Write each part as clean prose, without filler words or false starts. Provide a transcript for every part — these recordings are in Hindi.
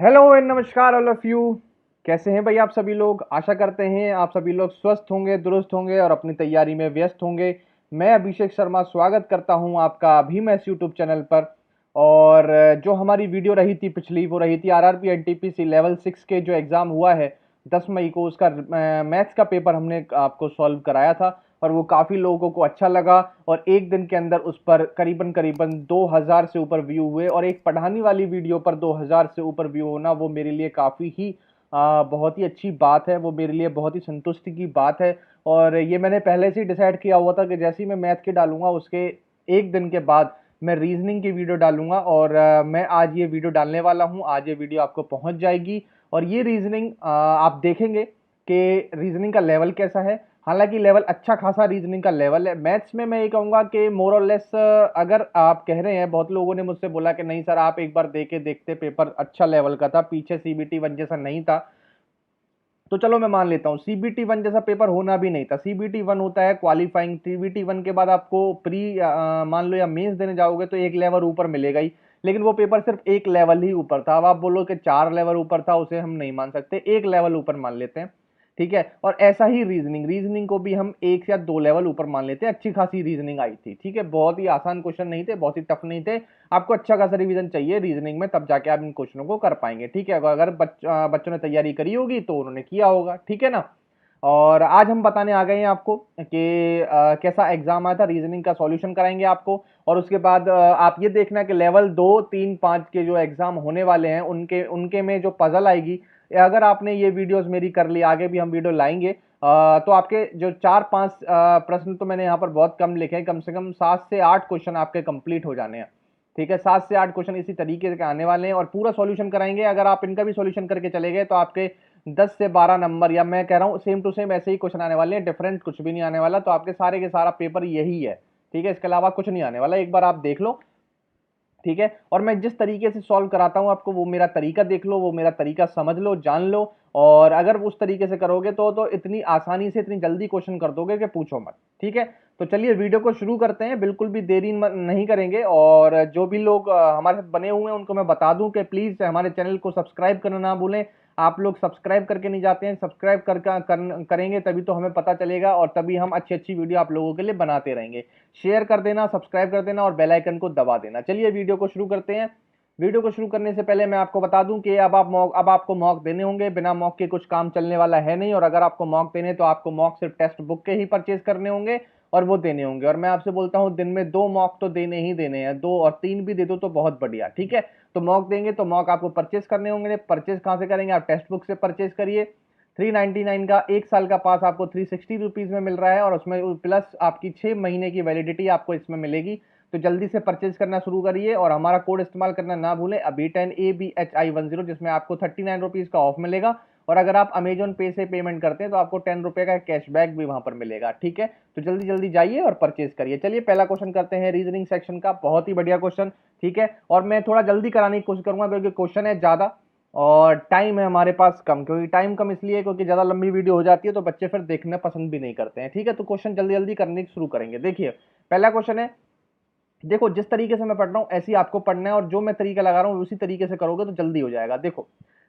हेलो एंड नमस्कार ऑल ऑफ यू। कैसे हैं भाई आप सभी लोग। आशा करते हैं आप सभी लोग स्वस्थ होंगे, दुरुस्त होंगे और अपनी तैयारी में व्यस्त होंगे। मैं अभिषेक शर्मा स्वागत करता हूं आपका अभी मैथ्स यूट्यूब चैनल पर। और जो हमारी वीडियो रही थी पिछली, वो रही थी आरआरबी एनटीपीसी लेवल 6 के जो एग्ज़ाम हुआ है 10 मई को, उसका मैथ्स का पेपर हमने आपको सॉल्व कराया था और वो काफ़ी लोगों को अच्छा लगा। और एक दिन के अंदर उस पर करीबन करीबन 2000 से ऊपर व्यू हुए और एक पढ़ाने वाली वीडियो पर 2000 से ऊपर व्यू होना वो मेरे लिए काफ़ी ही बहुत ही अच्छी बात है। वो मेरे लिए बहुत ही संतुष्टि की बात है। और ये मैंने पहले से ही डिसाइड किया हुआ था कि जैसे ही मैं मैथ की डालूंगा उसके एक दिन के बाद मैं रीजनिंग की वीडियो डालूंगा। और मैं आज ये वीडियो डालने वाला हूँ, आज ये वीडियो आपको पहुंच जाएगी। और ये रीजनिंग आप देखेंगे कि रीजनिंग का लेवल कैसा है। हालांकि लेवल अच्छा खासा रीजनिंग का लेवल है। मैथ्स में मैं ये कहूँगा कि मोर और लेस, अगर आप कह रहे हैं, बहुत लोगों ने मुझसे बोला कि नहीं सर आप एक बार दे के देखते, पेपर अच्छा लेवल का था, पीछे सीबीटी वन जैसा नहीं था। तो चलो मैं मान लेता हूँ सीबीटी वन जैसा पेपर होना भी नहीं था। सीबीटी वन होता है क्वालिफाइंग, सीबीटी वन के बाद आपको प्री मान लो या मेंस देने जाओगे तो एक लेवल ऊपर मिलेगा ही। लेकिन वो पेपर सिर्फ एक लेवल ही ऊपर था। अब आप बोलो कि 4 लेवल ऊपर था, उसे हम नहीं मान सकते, एक लेवल ऊपर मान लेते हैं। ठीक है। और ऐसा ही रीजनिंग, रीजनिंग को भी हम एक या 2 लेवल ऊपर मान लेते हैं। अच्छी खासी रीजनिंग आई थी। ठीक है, बहुत ही आसान क्वेश्चन नहीं थे, बहुत ही टफ नहीं थे। आपको अच्छा खासा रिवीजन चाहिए रीजनिंग में, तब जाके आप इन क्वेश्चनों को कर पाएंगे। ठीक है, अगर बच्चों ने तैयारी करी होगी तो उन्होंने किया होगा। ठीक है ना। और आज हम बताने आ गए हैं आपको कि कैसा एग्जाम आया था, रीजनिंग का सॉल्यूशन कराएंगे आपको। और उसके बाद आप ये देखना कि लेवल 2, 3, 5 के जो एग्जाम होने वाले हैं उनके उनके में जो पजल आएगी, अगर आपने ये वीडियोस मेरी कर ली, आगे भी हम वीडियो लाएंगे, तो आपके जो 4-5 प्रश्न तो मैंने यहाँ पर बहुत कम लिखे हैं, कम से कम 7 से 8 क्वेश्चन आपके कंप्लीट हो जाने हैं। ठीक है, 7 से 8 क्वेश्चन इसी तरीके के आने वाले हैं और पूरा सॉल्यूशन कराएंगे। अगर आप इनका भी सॉल्यूशन करके चले गए तो आपके 10 से 12 नंबर, या मैं कह रहा हूँ सेम टू सेम ऐसे ही क्वेश्चन आने वाले हैं, डिफरेंट कुछ भी नहीं आने वाला। तो आपके सारे के सारा पेपर यही है। ठीक है, इसके अलावा कुछ नहीं आने वाला, एक बार आप देख लो। ठीक है, और मैं जिस तरीके से सॉल्व कराता हूं आपको, वो मेरा तरीका देख लो, वो मेरा तरीका समझ लो, जान लो। और अगर उस तरीके से करोगे तो इतनी आसानी से, इतनी जल्दी क्वेश्चन कर दोगे कि पूछो मत। ठीक है, तो चलिए वीडियो को शुरू करते हैं, बिल्कुल भी देरी नहीं करेंगे। और जो भी लोग हमारे साथ बने हुए हैं उनको मैं बता दूं कि प्लीज हमारे चैनल को सब्सक्राइब करना ना भूलें। आप लोग सब्सक्राइब करके नहीं जाते हैं, सब्सक्राइब करेंगे तभी तो हमें पता चलेगा और तभी हम अच्छी अच्छी वीडियो आप लोगों के लिए बनाते रहेंगे। शेयर कर देना, सब्सक्राइब कर देना और बेल आइकन को दबा देना। चलिए वीडियो को शुरू करते हैं। वीडियो को शुरू करने से पहले मैं आपको बता दूं कि अब आपको मॉक देने होंगे। बिना मॉक के कुछ काम चलने वाला है नहीं। और अगर आपको मॉक देने तो आपको मॉक सिर्फ टेक्स्ट बुक के ही परचेज करने होंगे और वो देने होंगे। और मैं आपसे बोलता हूं दिन में 2 मॉक तो देने ही देने हैं, 2 और 3 भी दे दो तो बहुत बढ़िया। ठीक है, तो मॉक देंगे तो मॉक आपको परचेज करने होंगे। परचेज कहां से करेंगे, आप टेक्स्ट बुक से परचेज करिए। 399 का 1 साल का पास आपको 360 रुपीज में मिल रहा है और उसमें प्लस आपकी 6 महीने की वैलिडिटी आपको इसमें मिलेगी। तो जल्दी से परचेज करना शुरू करिए और हमारा कोड इस्तेमाल करना ना भूलें, अभी 10ABHI10, जिसमें आपको 39 रुपीज का ऑफ मिलेगा। और अगर आप अमेजोन पे से पेमेंट करते हैं तो आपको 10 रुपए का कैशबैक भी वहां पर मिलेगा। ठीक है, तो जल्दी जल्दी जाइए और परचेज करिए। चलिए पहला क्वेश्चन करते हैं रीजनिंग सेक्शन का, बहुत ही बढ़िया क्वेश्चन। ठीक है, और मैं थोड़ा जल्दी कराने की कोशिश करूंगा क्योंकि क्वेश्चन है ज्यादा और टाइम है हमारे पास कम। क्योंकि टाइम कम इसलिए क्योंकि ज्यादा लंबी वीडियो हो जाती है तो बच्चे फिर देखना पसंद भी नहीं करते हैं। ठीक है, तो क्वेश्चन जल्दी जल्दी करने शुरू करेंगे। देखिए पहला क्वेश्चन है, देखो जिस तरीके से मैं पढ़ रहा हूं ऐसे ही आपको पढ़ना है और जो मैं तरीका लगा रहा हूं उसी तरीके से करोगे तो जल्दी हो जाएगा। देखो,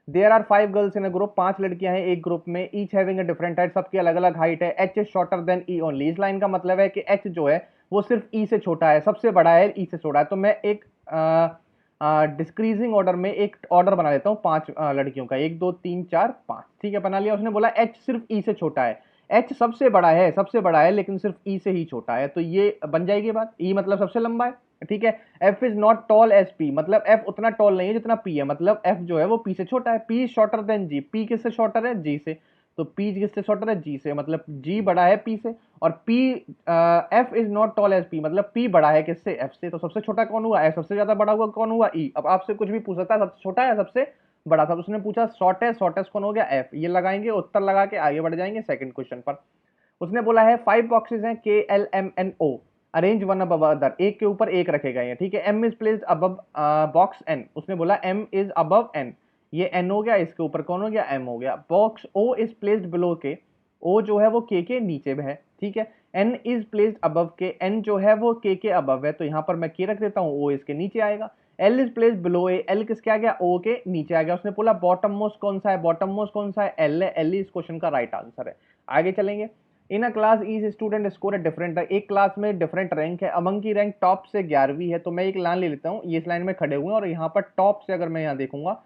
there are 5 girls in a group, 5 लड़कियां हैं एक ग्रुप में, each having a different height, सबकी अलग अलग हाइट है। H is shorter than E only. इस लाइन का मतलब है कि एच जो है वो सिर्फ ई से छोटा है, सबसे बड़ा है, ई से छोटा है। तो मैं एक डिस्क्रीजिंग ऑर्डर में एक ऑर्डर बना लेता हूँ 5 लड़कियों का, 1 2 3 4 5। ठीक है, बना लिया। उसने बोला एच सिर्फ ई से छोटा है, एच सबसे बड़ा है, सबसे बड़ा है लेकिन सिर्फ ई से ही छोटा है, तो ये बन जाएगी बात। ई मतलब सबसे लंबा है। ठीक है, F is not tall as P, मतलब एफ उतना टॉल नहीं है जितना पी है, मतलब एफ जो है वो पी से छोटा है। पी शॉर्टर देन जी, पी किससे शॉर्टर है, जी से। तो पी किससे शॉर्टर है, जी से, मतलब जी बड़ा है पी से। और P, F is not tall as P, मतलब पी बड़ा है किससे, एफ से। तो सबसे छोटा कौन हुआ, एफ। सबसे ज्यादा बड़ा हुआ कौन हुआ, ई। अब आपसे कुछ भी पूछ सकता है, सबसे छोटा है सबसे बड़ा था, उसने पूछा शॉर्टेस्ट, शॉर्टेस्ट कौन हो गया, एफ। ये लगाएंगे, उत्तर लगा के आगे बढ़ जाएंगे सेकंड क्वेश्चन पर। उसने बोला है 5 बॉक्सेस हैं KLMNO, अरेंज वन अब अदर, एक के ऊपर एक रखे गए हैं। ठीक है, M is placed above box N, उसने बोला M इज अबव N, ये N हो गया, इसके ऊपर कौन हो गया, M हो गया। Box O is placed below K, O जो है वो K के नीचे में है। ठीक है, N is placed above K, N जो है वो K के अबव है, तो यहां पर मैं K रख देता हूं, O इसके नीचे आएगा। L is place below A, L किसके आ गया, ओ के नीचे आ गया। उसने बोला बॉटम मोस्ट कौन सा है, बॉटम मोस्ट कौन सा है, एल है, एल इस क्वेश्चन का राइट आंसर है। आगे चलेंगे। In a class each student score है डिफरेंट, एक क्लास में डिफरेंट रैंक है, अमंग की रैंक टॉप से 11वीं है। तो मैं एक लाइन ले लेता हूँ, ये इस लाइन में खड़े हुए हैं और यहाँ पर टॉप से अगर मैं यहाँ देखूंगा,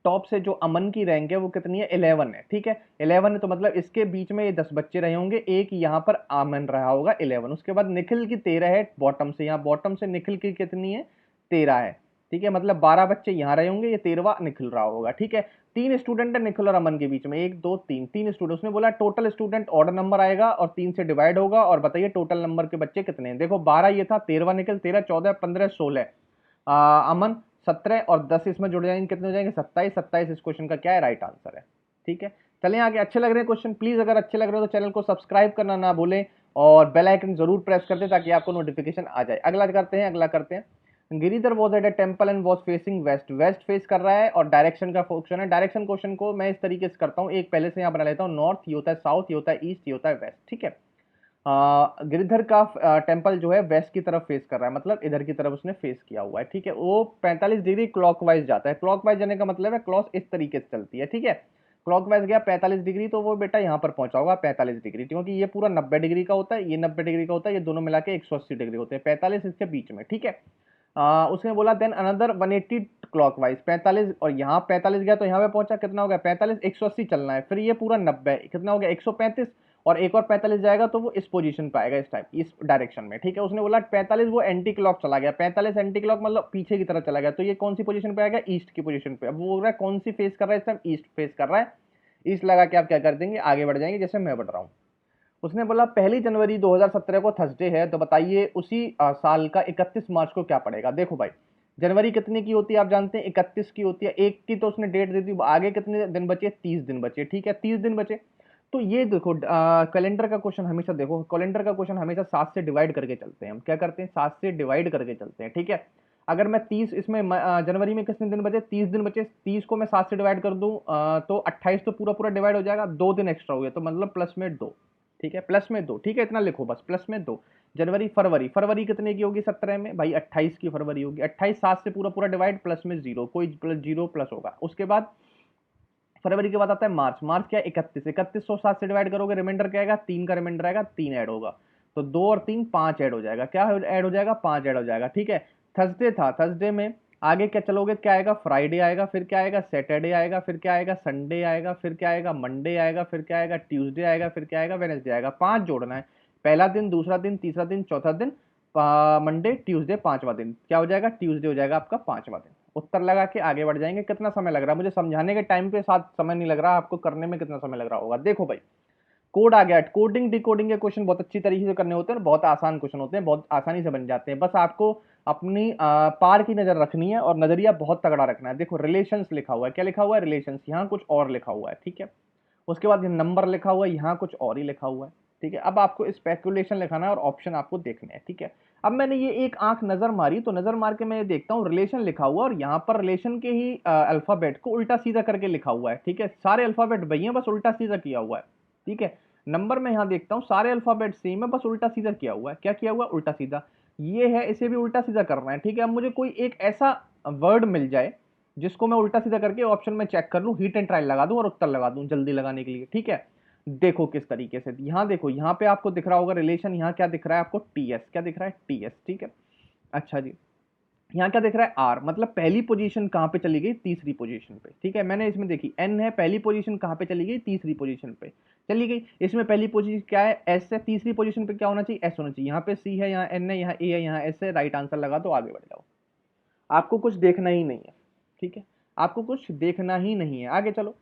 टॉप से जो अमन की रैंक है वो कितनी है, 11 है। ठीक है, 11 है तो मतलब इसके बीच में ये 10 बच्चे रहे होंगे, एक यहाँ पर अमन रहा होगा 11। उसके बाद निखिल की 13 है बॉटम से, यहाँ बॉटम से निखिल की कितनी है, 13 है। ठीक है, मतलब 12 बच्चे यहाँ रहे होंगे, ये 13वां निखिल रहा होगा। ठीक है, 3 स्टूडेंट है निखिल और अमन के बीच में, 1 2 3, 3 स्टूडेंट। उसने बोला टोटल स्टूडेंट ऑर्डर नंबर आएगा और 3 से डिवाइड होगा और बताइए टोटल नंबर के बच्चे कितने हैं। देखो 12 ये था, 13वां निखिल, 13 14 15 16 अमन, 17 और 10 इसमें जुड़ जाएंगे, कितने हो जाएंगे, 27। 27 इस क्वेश्चन का क्या है, राइट आंसर है। ठीक है, चलें आगे। अच्छे लग रहे हैं क्वेश्चन, प्लीज अगर अच्छे लग रहे हो तो चैनल को सब्सक्राइब करना ना भूलें और बेल आइकन जरूर प्रेस कर दें ताकि आपको नोटिफिकेशन आ जाए। अगला करते हैं। Giridhar was at a temple and was facing west, west face कर रहा है और डायरेक्शन का क्वेश्चन है। डायरेक्शन क्वेश्चन को मैं इस तरीके से करता हूँ, एक पहले से यहाँ बना लेता हूँ, नॉर्थ, ये होता है साउथ, ये होता है ईस्ट, ये होता है वेस्ट। ठीक है, गिरधर का टेम्पल जो है वेस्ट की तरफ फेस कर रहा है, मतलब इधर की तरफ उसने फेस किया हुआ है। ठीक है, वो 45 डिग्री क्लॉकवाइज जाता है। क्लॉकवाइज जाने का मतलब है क्लॉक इस तरीके से चलती है। ठीक है, क्लॉकवाइज गया 45 डिग्री, तो वो बेटा यहाँ पर पहुंचा होगा 45 डिग्री, क्योंकि ये पूरा 90 डिग्री का होता है, ये 90 डिग्री का होता है, ये दोनों मिला के 180 डिग्री होते हैं, 45 इसके बीच में। ठीक है, उसने बोला देन अनदर 180 क्लॉकवाइज, 45 और यहाँ 45 गया तो यहाँ पे पहुंचा, कितना हो गया 45, 180 चलना है, फिर ये पूरा 90, कितना हो गया 135 और एक और 45 जाएगा तो वो इस पोजीशन पे आएगा, इस टाइप, इस डायरेक्शन में। ठीक है, उसने बोला 45 वो एंटी क्लॉक चला गया, 45 एंटी क्लॉक मतलब पीछे की तरफ चला गया, तो ये कौन सी पोजीशन पे आएगा, ईस्ट की पोजीशन पे। अब वो बोल रहा है कौन सी फेस कर रहा है, इस टाइम ईस्ट फेस कर रहा है। ईस्ट लगा के आप क्या कर देंगे, आगे बढ़ जाएंगे जैसे मैं बढ़ रहा हूँ। उसने बोला 1 जनवरी 2017 को थर्सडे है, तो बताइए उसी साल का 31 मार्च को क्या पड़ेगा। देखो भाई, जनवरी कितने की होती है आप जानते हैं, 31 की होती है, एक की तो उसने डेट दे दी, आगे कितने दिन बचे, 30 दिन बचे। ठीक है, 30 दिन बचे, तो ये देखो कैलेंडर का क्वेश्चन हमेशा देखो, कैलेंडर का क्वेश्चन हमेशा 7 से डिवाइड करके चलते हैं। हम क्या करते हैं, 7 से डिवाइड करके चलते हैं। ठीक है, अगर मैं 30 इसमें जनवरी में कितने दिन बचे, 30 दिन बचे, 30 को मैं 7 से डिवाइड कर दूं तो 28 तो पूरा पूरा डिवाइड हो जाएगा, 2 दिन एक्स्ट्रा हो गया, तो मतलब प्लस में 2। ठीक है, प्लस में 2। ठीक है, इतना लिखो बस, प्लस में 2। जनवरी, फरवरी, फरवरी कितने की होगी 17 में भाई, 28 की फरवरी होगी, 28 7 से पूरा पूरा डिवाइड, प्लस में 0, कोई प्लस 0 प्लस होगा। उसके बाद फरवरी के बाद आता है मार्च, मार्च क्या है 31, 31 को 7 से डिवाइड करोगे, रिमाइंडर क्या आएगा, 3 का रिमाइंडर आएगा, 3 ऐड होगा, तो 2 और 3 5 ऐड हो जाएगा, क्या ऐड हो जाएगा, 5 ऐड हो जाएगा। ठीक है, थर्सडे था, थर्सडे में आगे क्या चलोगे, क्या आएगा, फ्राइडे आएगा, फिर क्या आएगा, सैटरडे आएगा, फिर क्या आएगा, संडे आएगा, फिर क्या आएगा, मंडे आएगा, फिर क्या आएगा, ट्यूसडे आएगा, फिर क्या आएगा, वेडनेसडे आएगा। 5 जोड़ना है, पहला दिन, दूसरा दिन, तीसरा दिन, चौथा दिन, मंडे, ट्यूसडे, 5वां दिन, क्या हो जाएगा, ट्यूसडे हो जाएगा आपका 5वां दिन। उत्तर लगा के आगे बढ़ जाएंगे। कितना समय लग रहा है मुझे समझाने के टाइम पे, साथ समय नहीं लग रहा, आपको करने में कितना समय लग रहा होगा। देखो भाई, कोड आ गया, कोडिंग डिकोडिंग के क्वेश्चन बहुत अच्छी तरीके से करने होते हैं और बहुत आसान क्वेश्चन होते हैं, बहुत आसानी से बन जाते हैं। बस आपको अपनी पार की नजर रखनी है और नजरिया बहुत तगड़ा रखना है। देखो रिलेशंस लिखा हुआ है, क्या लिखा हुआ है, रिलेशंस, यहाँ कुछ और लिखा हुआ है। ठीक है, उसके बाद नंबर लिखा हुआ है, यहाँ कुछ और ही लिखा हुआ है। ठीक है, अब आपको स्पेकुलेशन लिखाना है और ऑप्शन आपको देखने हैं। ठीक है, अब मैंने ये एक आंख नजर मारी, तो नजर मार के मैं ये देखता हूँ रिलेशन लिखा हुआ और यहाँ पर रिलेशन के ही अल्फाबेट को उल्टा सीधा करके लिखा हुआ है। ठीक है, सारे अल्फाबेट वही है, बस उल्टा सीधा किया हुआ है। ठीक है, नंबर में यहाँ देखता हूँ सारे अल्फाबेट सेम है, बस उल्टा सीधा किया हुआ है। क्या किया हुआ है, उल्टा सीधा, ये है, इसे भी उल्टा सीधा करना है। ठीक है, अब मुझे कोई एक ऐसा वर्ड मिल जाए जिसको मैं उल्टा सीधा करके ऑप्शन में चेक कर लूं, हिट एंड ट्रायल लगा दूं और उत्तर लगा दूं जल्दी लगाने के लिए। ठीक है, देखो किस तरीके से, यहाँ देखो, यहाँ पे आपको दिख रहा होगा रिलेशन, यहाँ क्या दिख रहा है आपको, टीएस, क्या दिख रहा है, टीएस। ठीक है, अच्छा जी, यहाँ क्या दिख रहा है, आर, मतलब पहली पोजीशन कहाँ पे चली गई, तीसरी पोजीशन पे। ठीक है, मैंने इसमें देखी, एन है, पहली पोजीशन कहाँ पे चली गई, तीसरी पोजीशन पे चली गई। इसमें पहली पोजीशन क्या है, एस है, तीसरी पोजीशन पे क्या होना चाहिए, एस होना चाहिए। यहाँ पे सी है, यहाँ एन है, यहाँ ए है, यहाँ एस है, राइट आंसर लगा दो, आगे बढ़ जाओ। आपको कुछ देखना ही नहीं है। ठीक है, आपको कुछ देखना ही नहीं है, आगे चलो।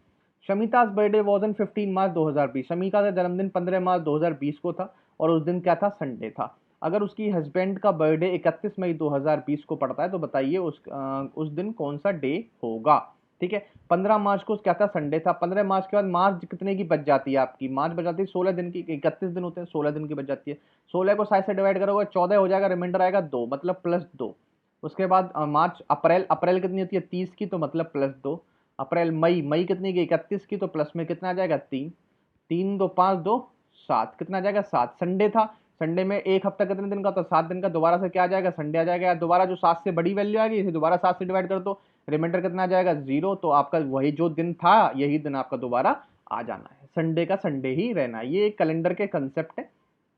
शमिता's बर्थडे वॉज ऑन 15 मार्च 2020, शमिता का जन्मदिन 15 मार्च 2020 को था और उस दिन क्या था, संडे था। अगर उसकी हस्बैंड का बर्थडे 31 मई 2020 को पड़ता है तो बताइए उस दिन कौन सा डे होगा। ठीक है, 15 मार्च को क्या था, संडे था। 15 मार्च के बाद मार्च कितने की बच जाती है आपकी, मार्च बच जाती है 16 दिन की, 31 दिन होते हैं, 16 दिन की बच जाती है। 16 को 60 से डिवाइड करोगे 14 हो जाएगा, रिमाइंडर आएगा 2, मतलब +2। उसके बाद मार्च, अप्रैल, अप्रैल कितनी होती है 30 की, तो मतलब +2। अप्रैल, मई, मई कितनी की 31 की, तो प्लस में कितना आ जाएगा 3, 3 2 5 2 7, कितना आ जाएगा 7। संडे था, संडे में एक हफ्ता कितने दिन का होता है, 7 दिन का। दोबारा से क्या आ जाएगा, संडे आ जाएगा। दोबारा जो 7 से बड़ी वैल्यू आ गई इसे दोबारा 7 से डिवाइड कर दो, रिमाइंडर कितना आ जाएगा, 0। तो आपका वही जो दिन था यही दिन आपका दोबारा आ जाना है, संडे का संडे ही रहना है। ये एक कैलेंडर के कंसेप्ट है,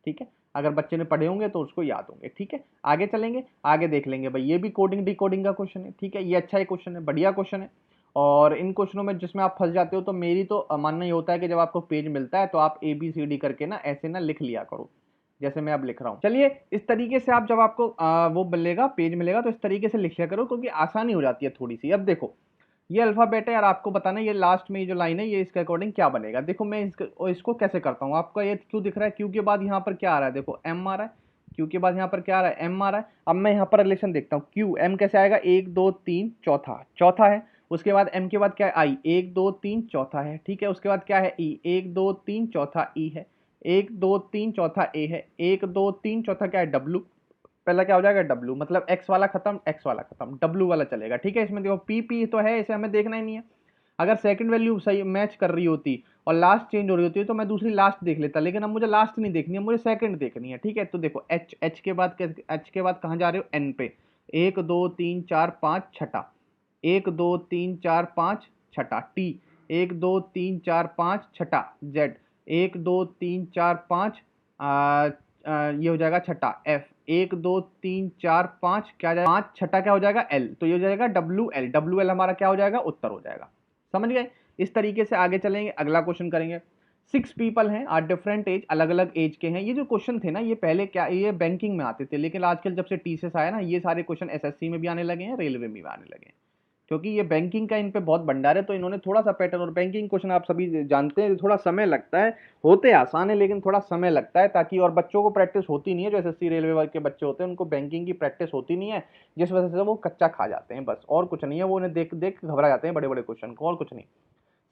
ठीक है। अगर बच्चे ने पढ़े होंगे तो उसको याद होंगे, ठीक है। आगे चलेंगे, आगे देख लेंगे भाई। ये भी कोडिंग डिकोडिंग का क्वेश्चन है, ठीक है। ये अच्छा ही क्वेश्चन है, बढ़िया क्वेश्चन है। और इन क्वेश्चनों में जिसमें आप फंस जाते हो तो मेरी तो मानना ये होता है कि जब आपको पेज मिलता है तो आप ABCD करके ना ऐसे ना लिख लिया करो, जैसे मैं अब लिख रहा हूँ। चलिए, इस तरीके से आप जब आपको वो मिलेगा, पेज मिलेगा, तो इस तरीके से लिखिया करो, क्योंकि आसानी हो जाती है थोड़ी सी। अब देखो, ये अल्फाबेट है यार, आपको बताना है ये लास्ट में ये जो लाइन है ये इसके अकॉर्डिंग क्या बनेगा। देखो मैं इसको कैसे करता हूँ। आपका ये क्यू दिख रहा है, क्यू के बाद यहाँ पर क्या आ रहा है, देखो एम आ रहा है। क्यू के बाद यहाँ पर क्या आ रहा है, एम आ रहा है। अब मैं यहाँ पर रिलेशन देखता हूँ, क्यू एम कैसे आएगा, 1 2 3 चौथा, चौथा है। उसके बाद एम के बाद क्या है, आई, 1 2 3 चौथा है, ठीक है। उसके बाद क्या है, ई, 1 2 3 चौथा ई है, 1 2 3 चौथा ए है, 1 2 3 चौथा क्या है, डब्ल्यू। पहला क्या हो जाएगा, डब्ल्यू, मतलब एक्स वाला खत्म, एक्स वाला खत्म, डब्ल्यू वाला चलेगा, ठीक है। इसमें देखो पी पी तो है, इसे हमें देखना ही नहीं है। अगर सेकंड वैल्यू सही मैच कर रही होती और लास्ट चेंज हो रही होती है तो मैं दूसरी लास्ट देख लेता, लेकिन अब मुझे लास्ट नहीं देखनी है, मुझे सेकंड देखनी है, ठीक है। तो देखो एच, एच के बाद, एच के बाद कहाँ जा रहे हो, एन पे। 1 2 3 4 5 छठा, 1 2 3 4 5 छठा, टी, 1 2 3 4 5 छठा, जेड, 1 2 3 4 5 ये हो जाएगा छठा, एफ, 1 2 3 4 5 क्या जाएगा, 5 छठा क्या हो जाएगा, एल। तो ये हो जाएगा डब्ल्यू एल, डब्ल्यू एल हमारा क्या हो जाएगा, उत्तर हो जाएगा। समझ गए। इस तरीके से आगे चलेंगे, अगला क्वेश्चन करेंगे। 6 पीपल हैं आर डिफरेंट एज, अलग अलग एज के हैं। ये जो क्वेश्चन थे ना ये पहले क्या ये बैंकिंग में आते थे, लेकिन आजकल जब से टीसीएस आया ना ये सारे क्वेश्चन एसएससी में भी आने लगे हैं, रेलवे में भी आने लगे हैं, क्योंकि ये बैंकिंग का इन पे बहुत भंडार है। तो इन्होंने थोड़ा सा पैटर्न, और बैंकिंग क्वेश्चन आप सभी जानते हैं थोड़ा समय लगता है, होते आसान है लेकिन थोड़ा समय लगता है, ताकि और बच्चों को प्रैक्टिस होती नहीं है। जो एसएससी रेलवे वर्ग के बच्चे होते हैं उनको बैंकिंग की प्रैक्टिस होती नहीं है, जिस वजह से वो कच्चा खा जाते हैं, बस और कुछ नहीं है। वो उन्हें देख देख घबरा जाते हैं बड़े बड़े क्वेश्चन को, और कुछ नहीं।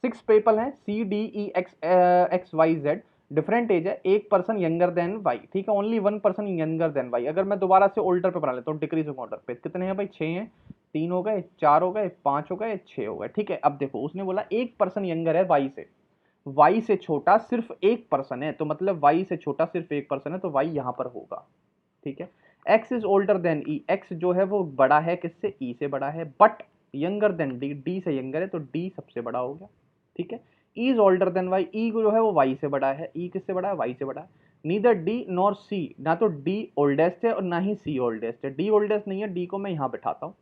6 पीपल हैं, CDE X Y Z, different age है, एक पर्सन यंगर देन वाई, ठीक है। Only one person younger than Y. अगर मैं दोबारा से ओल्डर पे बना लेता हूँ, डिक्रीजिंग ऑर्डर पे, कितने हैं भाई, 6 हैं, 3 हो गए, 4 हो गए, 5 हो गए, 6 हो गए, ठीक है। अब देखो उसने बोला एक पर्सन यंगर है वाई से, वाई से छोटा सिर्फ एक पर्सन है, तो मतलब वाई से छोटा सिर्फ एक पर्सन है, तो वाई यहां पर होगा, ठीक है। X is older then E, x जो है वो बड़ा है किससे, ई से बड़ा है, but younger than D, D से यंगर है, तो डी सबसे बड़ा हो गया, ठीक है। E is older than Y, E जो है वो वाई से बड़ा है, ई किससे बड़ा है, वाई से बड़ा है। नीदर डी नॉर सी, ना तो डी ओल्डेस्ट है और ना ही सी ओल्डेस्ट है। डी ओल्डेस्ट नहीं है, डी को मैं यहाँ बैठाता हूँ,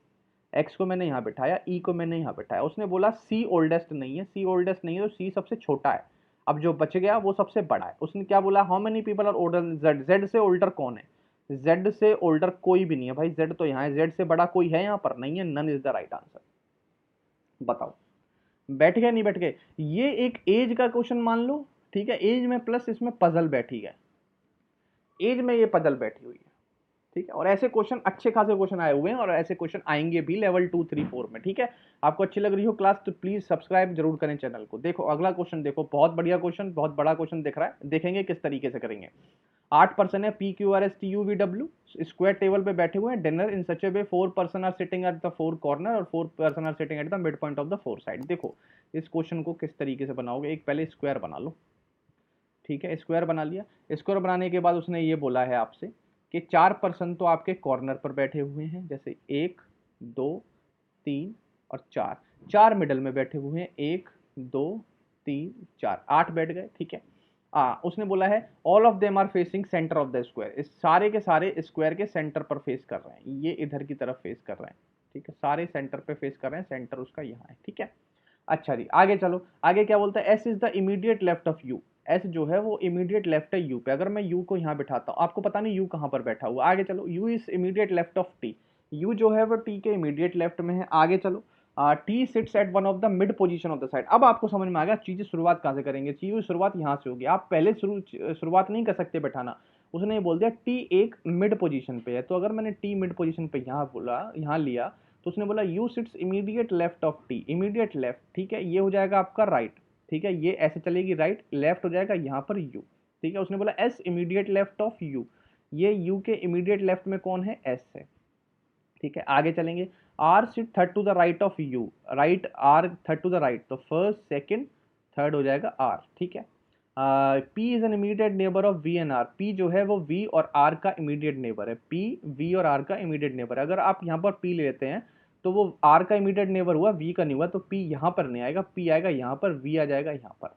एक्स को मैंने यहाँ बैठाया, ई को मैंने यहाँ बैठाया। उसने बोला सी ओल्डेस्ट नहीं है, सी ओल्डेस्ट नहीं है तो सी सबसे छोटा है। अब जो बच गया वो सबसे बड़ा है। उसने क्या बोला, how many people are older Z, Z से ओल्डर कौन है, जेड से ओल्डर कोई भी नहीं है भाई, जेड तो यहाँ है, जेड से बड़ा कोई है यहाँ पर, नहीं है, none is the right answer. बताओ बैठ गए नहीं बैठ गए। ये एक एज का क्वेश्चन मान लो, ठीक है, एज में प्लस इसमें पजल बैठी है, एज में ये पजल बैठी हुई है, ठीक है। और ऐसे क्वेश्चन अच्छे खासे क्वेश्चन आए हुए हैं, और ऐसे क्वेश्चन आएंगे भी लेवल 2 3 4 में, ठीक है। आपको अच्छी लग रही हो क्लास तो प्लीज सब्सक्राइब जरूर करें चैनल को। देखो अगला क्वेश्चन, देखो बहुत बढ़िया क्वेश्चन, बहुत बड़ा क्वेश्चन दिख रहा है, देखेंगे किस तरीके से करेंगे। 8 पर्सन है, PQRSTUVW, स्क्वायर टेबल पे बैठे हुए हैं, dinner in such a way 4 person are sitting at the 4 corner और 4 person are sitting at the mid point of the 4 side. देखो इस क्वेश्चन को किस तरीके से बनाओगे, एक पहले स्क्वायर बना लो, ठीक है। स्क्वायर बना लिया, स्क्वायर बनाने के बाद उसने ये बोला है आपसे कि 4 पर्सन तो आपके कॉर्नर पर बैठे हुए हैं, जैसे 1 2 3 और 4, 4 मिडल में बैठे हुए हैं, 1 2 3 4, 8 बैठ गए, ठीक है। उसने बोला है all of them are facing centre of the square, इस सारे के सारे स्क्वायर के सेंटर पर फेस कर रहे हैं, ये इधर की तरफ फेस कर रहे हैं, ठीक है। सारे सेंटर पे फेस कर रहे हैं, सेंटर उसका यहाँ है, ठीक है। अच्छा जी आगे चलो, आगे क्या बोलता है, S is the immediate left of you, S जो है वो इमीडिएट लेफ्ट है यू पे। अगर मैं यू को यहाँ बिठाता हूँ, आपको पता नहीं यू कहाँ पर बैठा हुआ, आगे चलो, you is immediate left of T, you जो है वो टी के इमीडिएट लेफ्ट में है। आगे चलो, T seats eight one of the mid position of the side. अब आपको समझ में आ गया चीजें शुरुआत कहाँ से करेंगे, चीजों की शुरुआत यहाँ से होगी, आप पहले शुरुआत नहीं कर सकते बैठाना। उसने ये बोल दिया टी एक मिड पोजीशन पे है, तो अगर मैंने टी मिड पोजीशन पे यहाँ बोला, यहाँ लिया, तो उसने बोला you sits immediate left of T, immediate left, ठीक है, ये हो जाएगा आपका राइट, ठीक है, ये ऐसे चलेगी राइट, लेफ्ट हो जाएगा यहाँ पर यू, ठीक है। उसने बोला S immediate left of U, ये यू के इमीडिएट लेफ्ट में कौन है, एस है, ठीक है। आगे चलेंगे, R sit third to the right of U, right R third to the right, तो फर्स्ट सेकंड थर्ड हो जाएगा आर, ठीक है। P is an immediate neighbour of V and R. P जो है वो वी और आर का इमीडिएट नेबर है। पी वी और आर का इमीडिएट नेबर है। अगर आप यहाँ पर पी लेते हैं तो वो आर का इमीडिएट नेबर हुआ, वी का नहीं हुआ, तो पी यहाँ पर नहीं आएगा, पी आएगा यहाँ पर, वी आ जाएगा यहाँ पर।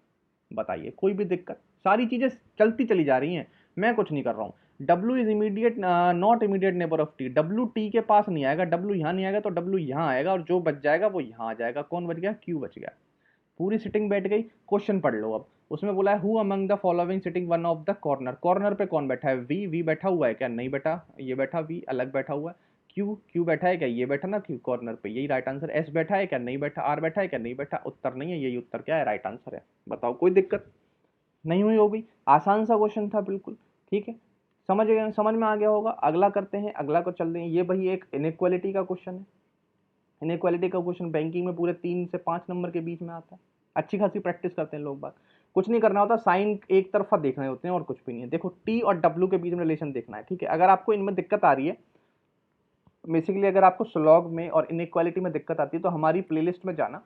बताइए कोई भी दिक्कत? सारी चीजें चलती चली जा रही हैं, मैं कुछ नहीं कर रहा हूँ। W is immediate not immediate neighbour of T। W T के पास नहीं आएगा, W यहाँ नहीं आएगा, तो W यहाँ आएगा और जो बच जाएगा वो यहाँ आ जाएगा। कौन बच गया? Q बच गया। पूरी सिटिंग बैठ गई। क्वेश्चन पढ़ लो अब। उसमें बोला है who among the following sitting one of the corner. Corner पे कौन बैठा है? वी बैठा हुआ है क्या? नहीं बैठा, ये बैठा वी अलग बैठा हुआ है। क्यू बैठा है क्या? ये बैठा ना क्यू कॉर्नर पे, यही राइट आंसर। एस बैठा है क्या? नहीं बैठा। आर बैठा है क्या? नहीं बैठा। उत्तर नहीं है, यही उत्तर क्या है? राइट आंसर है। बताओ कोई दिक्कत नहीं हुई होगी? आसान सा क्वेश्चन था बिल्कुल। ठीक है, समझ में आ गया होगा। अगला करते हैं, अगला को चलते हैं। ये भाई एक इनइक्वालिटी का क्वेश्चन है। इनइक्वालिटी का क्वेश्चन बैंकिंग में पूरे 3 से 5 नंबर के बीच में आता है। अच्छी खासी प्रैक्टिस करते हैं लोग बात। कुछ नहीं करना होता, साइन एक तरफा देखने होते हैं और कुछ भी नहीं है। देखो टी और डब्ल्यू के बीच में रिलेशन देखना है। ठीक है, अगर आपको इनमें दिक्कत आ रही है, बेसिकली अगर आपको स्लॉग में और इनइक्वालिटी में दिक्कत आती है, तो हमारी प्लेलिस्ट में जाना।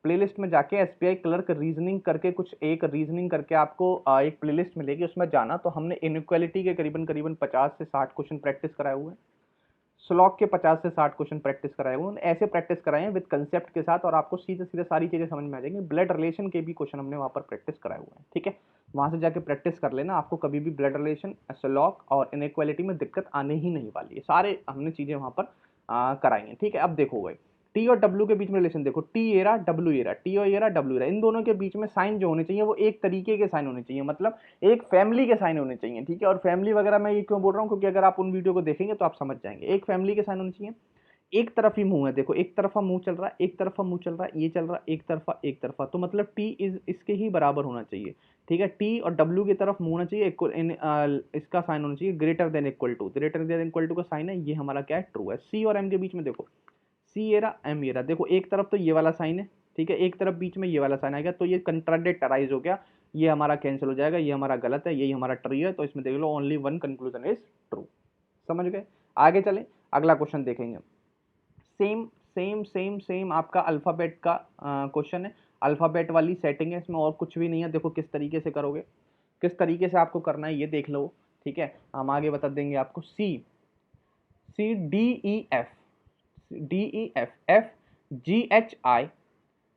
प्लेलिस्ट में जाके एसबीआई क्लर्क रीजनिंग करके कुछ एक रीजनिंग करके आपको एक प्लेलिस्ट मिलेगी, उसमें जाना। तो हमने इनइक्वालिटी के करीबन करीबन 50 से 60 क्वेश्चन प्रैक्टिस कराए हुए हैं। स्लॉग के 50 से 60 क्वेश्चन प्रैक्टिस कराए हुए हैं। ऐसे प्रैक्टिस कराए हैं विद कंसेप्ट के साथ, और आपको सीधे सीधे सारी चीजें समझ में आ जाएंगी। ब्लड रिलेशन के भी क्वेश्चन हमने वहां पर प्रैक्टिस कराए हुए हैं। ठीक है, वहां से जाके प्रैक्टिस कर लेना। आपको कभी भी ब्लड रिलेशन, स्लॉग और इनइक्वालिटी में दिक्कत आने ही नहीं वाली है। सारे हमने चीजें वहां पर कराई हैं। ठीक है, अब देखो भाई टी और डब्ल्यू के बीच में रिलेशन देखो। टी ए रहा, डब्ल्यू ए रहा, टी और ए रहा, डब्ल्यू रहा। इन दोनों के बीच में साइन जो होने चाहिए वो एक तरीके के साइन होने चाहिए, मतलब एक फैमिली के साइन होने चाहिए। ठीक है, और फैमिली वगैरह मैं ये क्यों बोल रहा हूँ, क्योंकि अगर आप उन वीडियो को देखेंगे तो आप समझ जाएंगे। एक फैमिली के साइन होने चाहिए। एक तरफ ही मुंह है, देखो एक तरफा मुंह चल रहा है, एक तरफा मुंह चल रहा है, ये चल रहा है, एक तरफा, तो मतलब टी इज इसके ही बराबर होना चाहिए। ठीक है, टी और डब्ल्यू की तरफ मुंह होना चाहिए, इसका साइन होना चाहिए greater than equal to. Greater than equal to का साइन है, ये हमारा क्या है? ट्रू है। सी और एम के बीच में देखो, सी ये रहा, एम ये रहा। देखो एक तरफ तो ये वाला साइन है, ठीक है, एक तरफ बीच में ये वाला साइन आएगा, तो ये कंट्राडिक्टराइज हो गया, ये हमारा कैंसिल हो जाएगा, ये हमारा गलत है, यही हमारा ट्रू है। तो इसमें देख लो only one conclusion is true. समझ गए? आगे चलें, अगला क्वेश्चन देखेंगे। सेम सेम सेम सेम आपका अल्फाबेट का क्वेश्चन है। अल्फाबेट वाली सेटिंग है इसमें, और कुछ भी नहीं है। देखो किस तरीके से करोगे, किस तरीके से आपको करना है ये देख लो। ठीक है, हम आगे बता देंगे आपको। C C D E F, D E F, F G H I,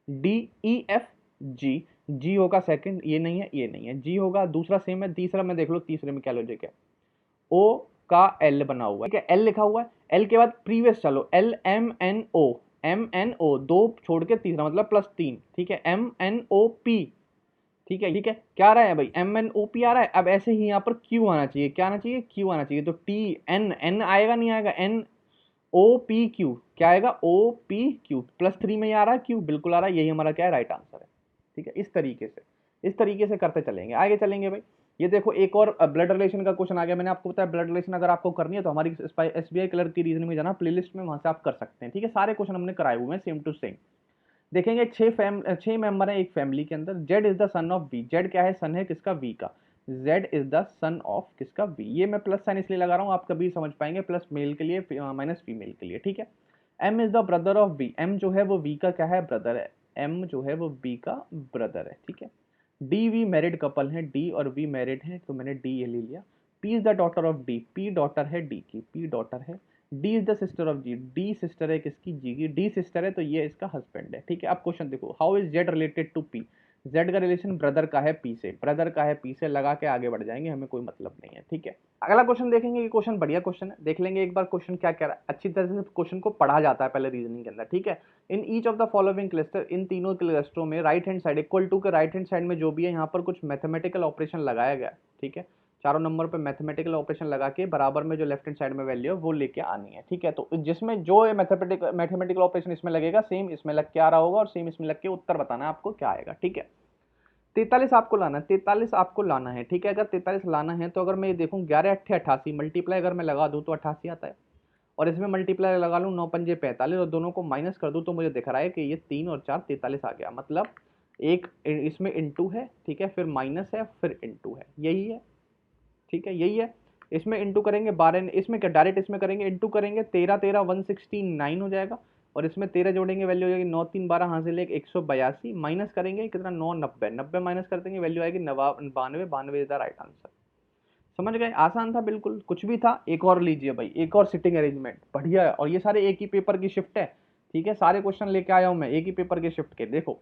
D E F G. G होगा सेकंड, ये नहीं है, ये नहीं है। जी होगा दूसरा सेम है। तीसरा में देख लो, तीसरे में क्या लॉजिक है? ओ का एल बना हुआ है, ठीक है, एल लिखा हुआ है। एल के बाद प्रीवियस चलो, L M N O, M N O, दो छोड़ के तीसरा मतलब प्लस 3। ठीक है, एम एन ओ पी। ठीक है, ठीक है, क्या आ रहा है भाई? एम एन ओ पी आ रहा है। अब ऐसे ही यहाँ पर क्यू आना चाहिए। क्या आना चाहिए? क्यू आना चाहिए। तो टी एन, एन आएगा नहीं आएगा? एन ओ पी क्यू, क्या आएगा? O P Q. +3 में ही आ रहा है क्यू, बिल्कुल आ रहा है। यही हमारा क्या है? राइट आंसर है। ठीक है, इस तरीके से करते चलेंगे, आगे चलेंगे भाई। ये देखो एक और ब्लड रिलेशन का क्वेश्चन आ गया। मैंने आपको बताया ब्लड रिलेशन अगर आपको करनी है तो हमारी एसबीआई क्लर्क की रीजनिंग में जाना, प्लेलिस्ट में, वहां से आप कर सकते हैं। ठीक है, सारे क्वेश्चन हमने कराए हुए हैं सेम टू सेम। देखेंगे 6 मेंबर है एक फैमिली के अंदर। Z is the son of V. Z क्या है? सन है किसका? वी का। Z is the son of किसका? वी। ये मैं प्लस साइन इसलिए लगा रहा हूँ, आप कभी समझ पाएंगे, प्लस मेल के लिए माइनस फीमेल के लिए। ठीक है, M is the brother of V. M जो है वो वी का क्या है? ब्रदर है। एम जो है वो वी का ब्रदर है। ठीक है, डी वी मैरिड कपल है, डी और वी मैरिड है, तो मैंने डी ये ले लिया। P is the daughter of D. P daughter है डी की, पी डॉटर है। D is the sister of G. D sister है किसकी? जी की। डी सिस्टर है तो ये इसका हस्बैंड है। ठीक है, अब क्वेश्चन देखो, how is Z related to P. Z का रिलेशन ब्रदर का है पी से, ब्रदर का है पी से, लगा के आगे बढ़ जाएंगे, हमें कोई मतलब नहीं है। ठीक है, अगला क्वेश्चन देखेंगे। ये क्वेश्चन बढ़िया क्वेश्चन है, देख लेंगे एक बार क्वेश्चन क्या कह रहा है। अच्छी तरह से क्वेश्चन को पढ़ा जाता है पहले रीजनिंग के अंदर। ठीक है, in each of the following cluster, इन तीनों क्लस्टरों में right hand side equal to के राइट हैंड साइड में जो भी है, यहाँ पर कुछ मैथमेटिकल ऑपरेशन लगाया गया। ठीक है, चारों नंबर पे मैथमेटिकल ऑपरेशन लगा के बराबर में जो लेफ्ट हैंड साइड में वैल्यू है वो लेके आनी है। ठीक है, तो जिसमें जो मैथमेटिकल ऑपरेशन इसमें लगेगा, सेम इसमें लग के आ रहा होगा, और सेम इसमें लग के उत्तर बताना है आपको क्या आएगा। ठीक है, 43 आपको लाना है, 43 आपको लाना है। ठीक है, अगर 43 लाना है तो अगर मैं ये देखूँ 11 8 88 मल्टीप्लाई अगर मैं लगा दूँ तो 88 आता है, और इसमें मल्टीप्लाई लगा लूँ 9 पंजे 45, और दोनों को माइनस कर दूँ तो मुझे दिख रहा है कि ये 3 और 4 43 आ गया। मतलब एक इसमें इंटू है, ठीक है, फिर माइनस है, फिर इंटू है, यही है। ठीक है, यही है। इसमें इंटू करेंगे 12, इसमें क्या डायरेक्ट इसमें करेंगे, इंटू करेंगे 13 13 169 हो जाएगा, और इसमें 13 जोड़ेंगे वैल्यू हो जाएगी 9 3 12 हासिल 182, माइनस करेंगे कितना 9 90, 90 माइनस कर देंगे वैल्यू आएगी 92, 92 इज द राइट आंसर। समझ गए, आसान था बिल्कुल, कुछ भी था। एक और लीजिए भाई, एक और सिटिंग अरेंजमेंट बढ़िया है, और ये सारे एक ही पेपर की शिफ्ट है, ठीक है, सारे क्वेश्चन लेके आया हूं मैं एक ही पेपर के शिफ्ट के। देखो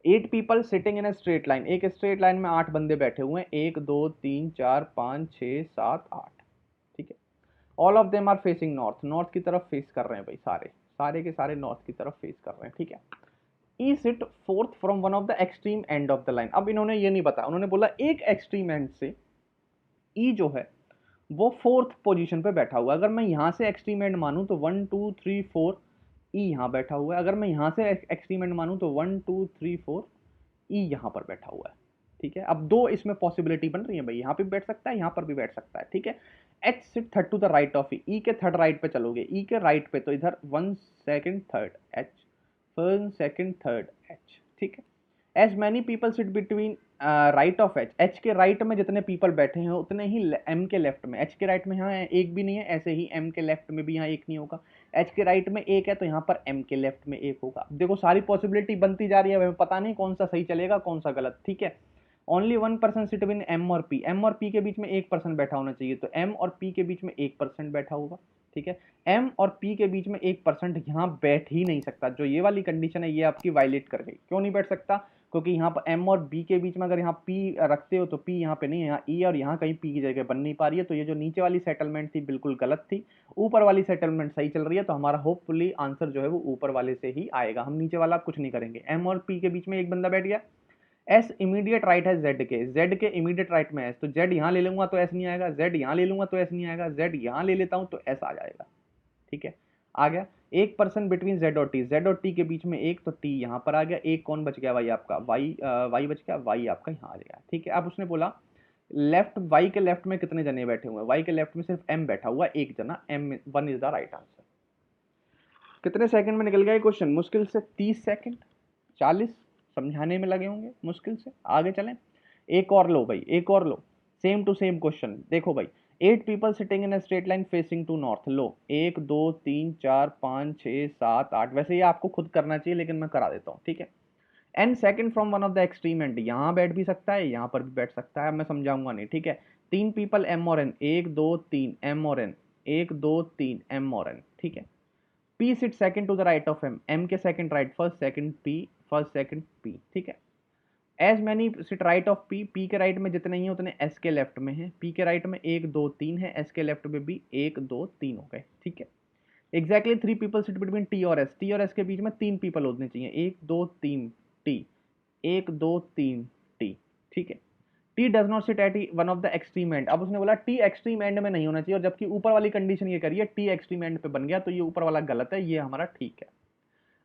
8 people sitting in a straight line, एक स्ट्रेट लाइन में 8 बंदे बैठे हुए हैं, 1 2 3 4 5 6 7 8, ठीक है। All of them are facing north, north की तरफ फेस कर रहे हैं भाई, सारे सारे के सारे नॉर्थ की तरफ फेस कर रहे हैं, ठीक है। E sit fourth from one of the extreme end of the line, अब इन्होंने ये नहीं बताया, उन्होंने बोला एक एक्सट्रीम एंड से ई जो है वो फोर्थ पोजीशन पे बैठा हुआ है। अगर मैं यहां से एक्सट्रीम एंड मानूं तो 1 2 3 4 ई यहां बैठा हुआ है, अगर मैं यहां से एक्सट्रीम एंड मानूं तो 1 2 3 4 ई यहां पर बैठा हुआ है, ठीक है। अब दो इसमें पॉसिबिलिटी बन रही है भाई, यहां पे भी बैठ सकता है, यहां पर भी बैठ सकता है, ठीक है। H sit third to the right of E के थर्ड राइट पे चलोगे, ई के राइट पे तो इधर 1 2 3 एच 1 2 3 एच, ठीक है। As many people sit between right of H, H के राइट में जितने पीपल बैठे हैं उतने ही एम के लेफ्ट में, एच के राइट में यहाँ एक भी नहीं है, ऐसे ही एम के लेफ्ट में भी यहाँ एक नहीं होगा। एच के राइट में एक है तो यहाँ पर एम के लेफ्ट में एक होगा। देखो सारी पॉसिबिलिटी बनती जा रही है, हमें पता नहीं कौन सा सही चलेगा कौन सा गलत, ठीक है। ओनली 1% सिट बिटवीन एम और पी, एम और पी के बीच में 1% बैठा होना चाहिए, तो एम और पी के बीच में 1% बैठा होगा, ठीक है। एम और पी के बीच में 1% यहाँ बैठ ही नहीं सकता, जो ये वाली कंडीशन है ये आपकी वायलेट कर गई। क्यों नहीं बैठ सकता? क्योंकि यहाँ पर एम और बी के बीच में अगर यहाँ पी रखते हो तो पी यहाँ पे नहीं है, यहाँ ई और यहाँ कहीं पी की जगह बन नहीं पा रही है, तो ये जो नीचे वाली सेटलमेंट थी बिल्कुल गलत थी, ऊपर वाली सेटलमेंट सही चल रही है, तो हमारा होपफुली आंसर जो है वो ऊपर वाले से ही आएगा, हम नीचे वाला कुछ नहीं करेंगे। एम और पी के बीच में एक बंदा बैठ गया, एस इमीडिएट राइट है जेड के, जेड के इमीडिएट राइट में एस, तो जेड यहाँ ले लूंगा तो एस नहीं आएगा, जेड यहाँ ले लूंगा तो एस नहीं आएगा, जेड यहाँ ले लेता हूँ तो एस आ जाएगा, ठीक है। आ गया 1% बिटवीन जेड और टी, जेड और टी के बीच में एक, तो टी यहाँ पर आ गया, एक कौन बच गया भाई आपका वाई, वाई बच गया, वाई आपका यहाँ आ गया, ठीक है। अब उसने बोला लेफ्ट, वाई के लेफ्ट में कितने जने बैठे हुए हैं, वाई के लेफ्ट में सिर्फ एम बैठा हुआ है, एक जना, M 1 is the right answer. कितने सेकंड में निकल गया ये क्वेश्चन? मुश्किल से 30 सेकंड, 40 समझाने में लगे होंगे मुश्किल से। आगे चलें, एक और लो भाई, एक और लो, सेम टू सेम क्वेश्चन। देखो भाई 8 people sitting in a straight line facing to north, लो 1 2 3 4 5 6 7 8, वैसे ये आपको खुद करना चाहिए लेकिन मैं करा देता हूँ, ठीक है। N second from one of the extreme end, यहाँ बैठ भी सकता है यहाँ पर भी बैठ सकता है, मैं समझाऊंगा नहीं, ठीक है। 3 पीपल एम और एन, 1 2 3 एम और एन, 1 2 3 एम और एन, ठीक है। P sit second to the right of M, M के second right, first second P, first second P, ठीक है। As many sit right of P, P के राइट में जितने ही उतने एस के लेफ्ट में है, पी के राइट में 1 2 3 है, एस के लेफ्ट में भी 1 2 3 हो गए, ठीक है। Exactly 3 people sit between T और एस, टी और एस के बीच में 3 पीपल होने चाहिए, 1 2 3 टी, 1 2 3 टी, ठीक है। T does not sit at one of the extreme and, अब उसने बोला टी एक्सट्रीम एंड में नहीं होना चाहिए, और जबकि ऊपर वाली कंडीशन ये करिए टी एक्सट्रीम एंड पे बन गया, तो ये ऊपर वाला गलत है, ये हमारा ठीक है।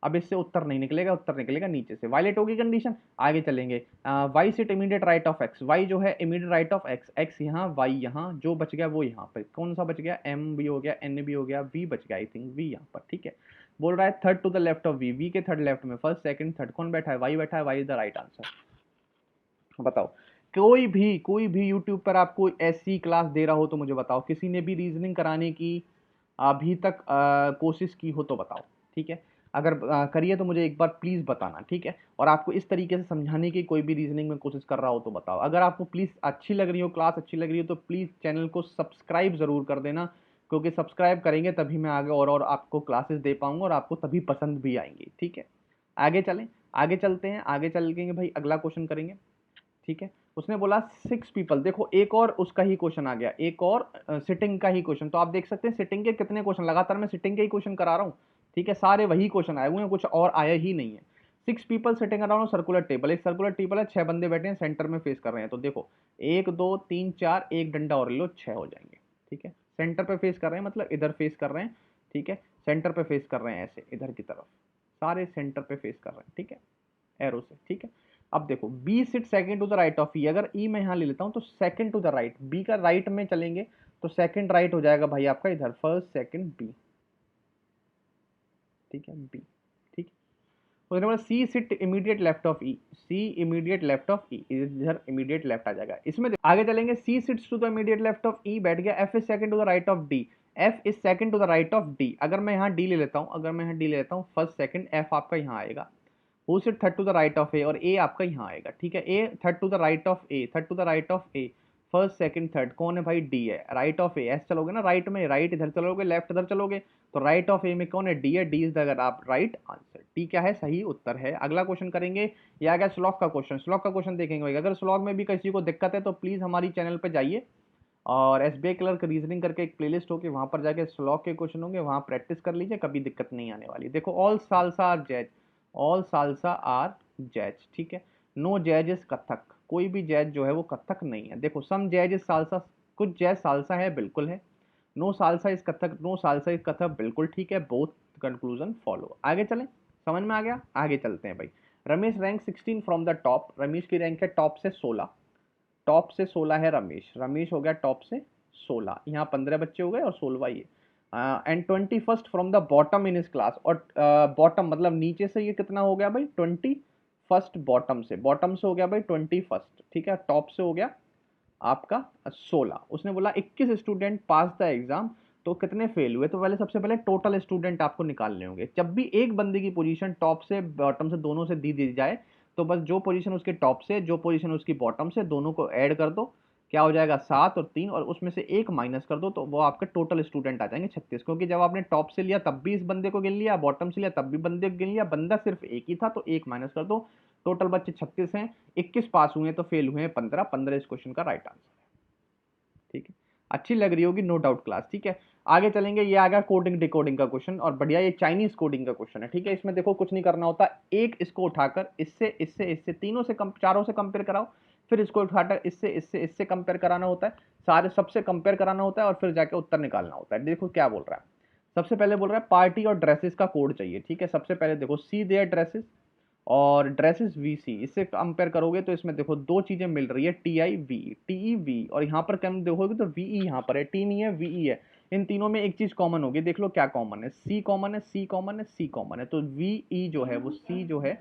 अब इससे उत्तर नहीं निकलेगा, उत्तर निकलेगा नीचे से, वायलेट होगी कंडीशन। आगे चलेंगे, Y sit immediate right of X, Y जो है immediate right of X, X यहाँ वाई यहाँ, जो बच गया वो यहाँ पर, कौन सा बच गया? एम भी हो गया, एन भी हो गया, वी बच गया, आई थिंक वी यहाँ पर, ठीक है। बोल रहा है third to the left of V, V के थर्ड लेफ्ट में, फर्स्ट सेकंड थर्ड कौन बैठा है? वाई बैठा है, Y is the right answer. बताओ, कोई भी यूट्यूब पर आपको ऐसी क्लास दे रहा हो तो मुझे बताओ, किसी ने भी रीजनिंग कराने की अभी तक कोशिश की हो तो बताओ, ठीक है। अगर करिए तो मुझे एक बार प्लीज़ बताना, ठीक है। और आपको इस तरीके से समझाने की कोई भी रीजनिंग में कोशिश कर रहा हो तो बताओ। अगर आपको प्लीज़ अच्छी लग रही हो, क्लास अच्छी लग रही हो, तो प्लीज़ चैनल को सब्सक्राइब ज़रूर कर देना, क्योंकि सब्सक्राइब करेंगे तभी मैं आगे और आपको क्लासेस दे पाऊंगा और आपको तभी पसंद भी आएंगी, ठीक है। आगे चलें, आगे चलते हैं, आगे चल के भाई अगला क्वेश्चन करेंगे, ठीक है। उसने बोला 6 पीपल, देखो एक और उसका ही क्वेश्चन आ गया, एक और सिटिंग का ही क्वेश्चन। तो आप देख सकते हैं सिटिंग के कितने क्वेश्चन, लगातार मैं सिटिंग के ही क्वेश्चन करा रहा हूँ, ठीक है। सारे वही क्वेश्चन आए हुए हैं, कुछ और आया ही नहीं है। 6 people sitting around circular table, एक सर्कुलर टेबल है, 6 बंदे बैठे हैं, सेंटर में फेस कर रहे हैं। तो देखो 1 2 3 4, एक डंडा और लो, 6 हो जाएंगे, ठीक है। सेंटर पे फेस कर रहे हैं मतलब इधर फेस कर रहे हैं, ठीक है। सेंटर पे फेस कर रहे हैं ऐसे इधर की तरफ, सारे सेंटर पे फेस कर रहे हैं, ठीक है, एरो से, ठीक है। अब देखो B sit second to the right of E, अगर ई मैं यहाँ ले लेता हूँ तो second to the right, B का राइट में चलेंगे तो सेकंड राइट हो जाएगा भाई आपका इधर, फर्स्ट सेकंड बी, ठीक है, बी, ठीक। उसने बोला C sit immediate left of E, C immediate left of E, इधर इमीडिएट लेफ्ट आ जाएगा। इसमें आगे चलेंगे, C sits to the immediate left of E बैठ गया, F is second to the right of D, F is second to the right of D. अगर मैं यहाँ डी ले लेता हूँ, अगर मैं यहाँ डी ले लेता हूँ फर्स्ट सेकंड, एफ आपका यहाँ आएगा, who is third to the right of A, और ए आपका यहाँ आएगा, ठीक है। A third to the right of A, third to the right of A, first second third कौन है भाई, डी है। राइट ऑफ ए, ऐसे चलोगे ना राइट में, राइट इधर चलोगे, लेफ्ट इधर चलोगे, तो राइट ऑफ ए में कौन है, डी है। डी इज द अगर आप राइट आंसर, डी क्या है, सही उत्तर है। अगला क्वेश्चन करेंगे, ये आ गया स्लॉग का क्वेश्चन। स्लॉग का क्वेश्चन देखेंगे। अगर स्लॉग में भी किसी को दिक्कत है तो प्लीज हमारी चैनल पे जाइए और एसबीआई क्लर्क रीजनिंग करके एक प्लेलिस्ट होगी, वहां पर जाके स्लॉग के क्वेश्चन होंगे, वहां प्रैक्टिस कर लीजिए, कभी दिक्कत नहीं आने वाली। देखो all salsa are jazz, all salsa are jazz, ठीक है। नो जैज इज कथक, कोई भी जैज जो है वो कथक नहीं है। देखो सम जैज इज सालसा, कुछ जैज सालसा है, बिल्कुल है। No salsa is Kathak, no salsa is Kathak, बिल्कुल ठीक है। Both conclusion follow. आगे चलें, समझ में आ गया, आगे चलते हैं भाई। Ramesh rank 16 from the top, Ramesh की रैंक है टॉप से 16, टॉप से 16 है रमेश, रमेश हो गया टॉप से 16, यहाँ 15 बच्चे हो गए और 16 ये। And 21st from the bottom in इस क्लास, और बॉटम मतलब नीचे से ये कितना हो गया भाई, 21st बॉटम से हो गया भाई 21st, ठीक है। टॉप से हो गया आपका 16। उसने बोला 21 स्टूडेंट पास द एग्जाम, तो कितने फेल हुए, तो पहले सबसे पहले टोटल स्टूडेंट आपको निकालने होंगे। जब भी एक बंदे की पोजीशन टॉप से बॉटम से दोनों से दी जाए, तो बस जो पोजीशन उसके टॉप से, जो पोजीशन उसकी बॉटम से, दोनों को ऐड कर दो, क्या हो जाएगा 7 और 3, और उसमें से एक माइनस कर दो, तो वो आपके टोटल स्टूडेंट आ जाएंगे 36। क्योंकि जब आपने टॉप से लिया तब भी इस बंदे को गिन लिया, बॉटम से लिया तब भी बंदे को गिन लिया, बंदा सिर्फ एक ही था तो एक माइनस कर दो, टोटल बच्चे 36 हैं। 21 पास हुए तो फेल हुए हैं 15, 15 इस क्वेश्चन का राइट आंसर है, ठीक है। अच्छी लग रही होगी नो डाउट क्लास, ठीक है। आगे चलेंगे, ये आ गया कोडिंग डिकोडिंग का क्वेश्चन, और बढ़िया ये चाइनीज कोडिंग का क्वेश्चन है, ठीक है। इसमें देखो कुछ नहीं करना होता, एक इसको उठाकर इससे इससे इससे तीनों से चारों से कंपेयर कराओ, फिर इसको उठाकर इससे इससे इससे कंपेयर कराना होता है, सारे सबसे कंपेयर कराना होता है, और फिर जाके उत्तर निकालना होता है। देखो क्या बोल रहा है, सबसे पहले बोल रहा है पार्टी और ड्रेसेस का कोड चाहिए, ठीक है। सबसे पहले देखो सी देयर ड्रेसेस और ड्रेसेस वीसी, इससे कंपेयर करोगे तो इसमें देखो दो चीजें मिल रही है, T I V, TE V, और यहाँ पर कम देखोगे तो वीई यहाँ पर है, टी नहीं है वीई है। इन तीनों में एक चीज कॉमन होगी, देख लो क्या कॉमन है, सी कॉमन है, सी कॉमन है, सी कॉमन है, तो वीई जो है वो सी जो है